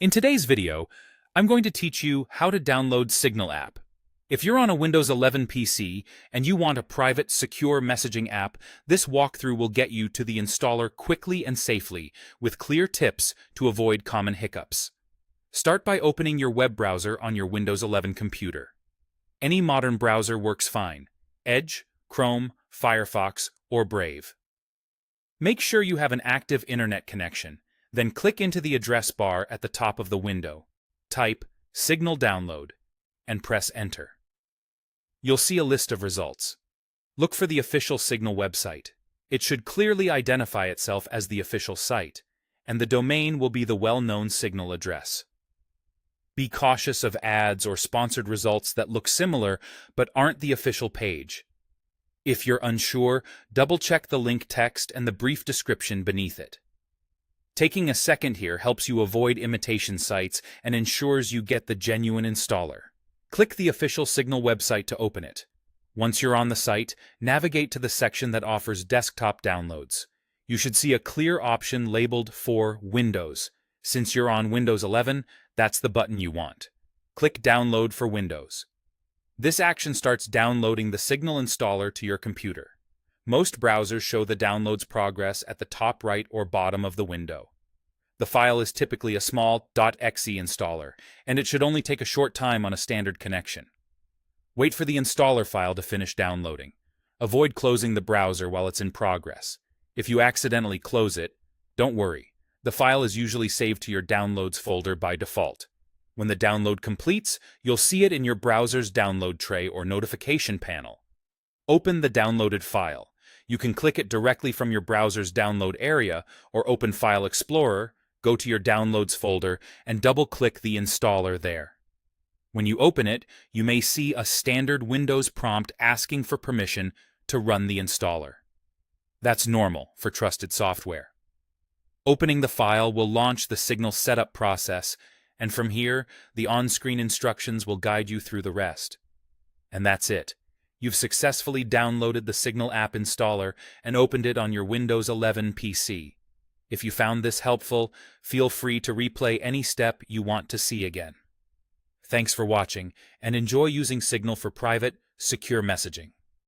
In today's video, I'm going to teach you how to download Signal app. If you're on a Windows 11 PC and you want a private, secure messaging app, this walkthrough will get you to the installer quickly and safely, with clear tips to avoid common hiccups. Start by opening your web browser on your Windows 11 computer. Any modern browser works fine: Edge, Chrome, Firefox, or Brave. Make sure you have an active internet connection. Then click into the address bar at the top of the window, type Signal Download, and press Enter. You'll see a list of results. Look for the official Signal website. It should clearly identify itself as the official site, and the domain will be the well-known Signal address. Be cautious of ads or sponsored results that look similar but aren't the official page. If you're unsure, double-check the link text and the brief description beneath it. Taking a second here helps you avoid imitation sites and ensures you get the genuine installer. Click the official Signal website to open it. Once you're on the site, navigate to the section that offers desktop downloads. You should see a clear option labeled for Windows. Since you're on Windows 11, that's the button you want. Click Download for Windows. This action starts downloading the Signal installer to your computer. Most browsers show the download's progress at the top right or bottom of the window. The file is typically a small .exe installer, and it should only take a short time on a standard connection. Wait for the installer file to finish downloading. Avoid closing the browser while it's in progress. If you accidentally close it, don't worry. The file is usually saved to your Downloads folder by default. When the download completes, you'll see it in your browser's download tray or notification panel. Open the downloaded file. You can click it directly from your browser's download area or open File Explorer, go to your Downloads folder, and double-click the installer there. When you open it, you may see a standard Windows prompt asking for permission to run the installer. That's normal for trusted software. Opening the file will launch the Signal setup process, and from here, the on-screen instructions will guide you through the rest. And that's it. You've successfully downloaded the Signal app installer and opened it on your Windows 11 PC. If you found this helpful, feel free to replay any step you want to see again. Thanks for watching, and enjoy using Signal for private, secure messaging.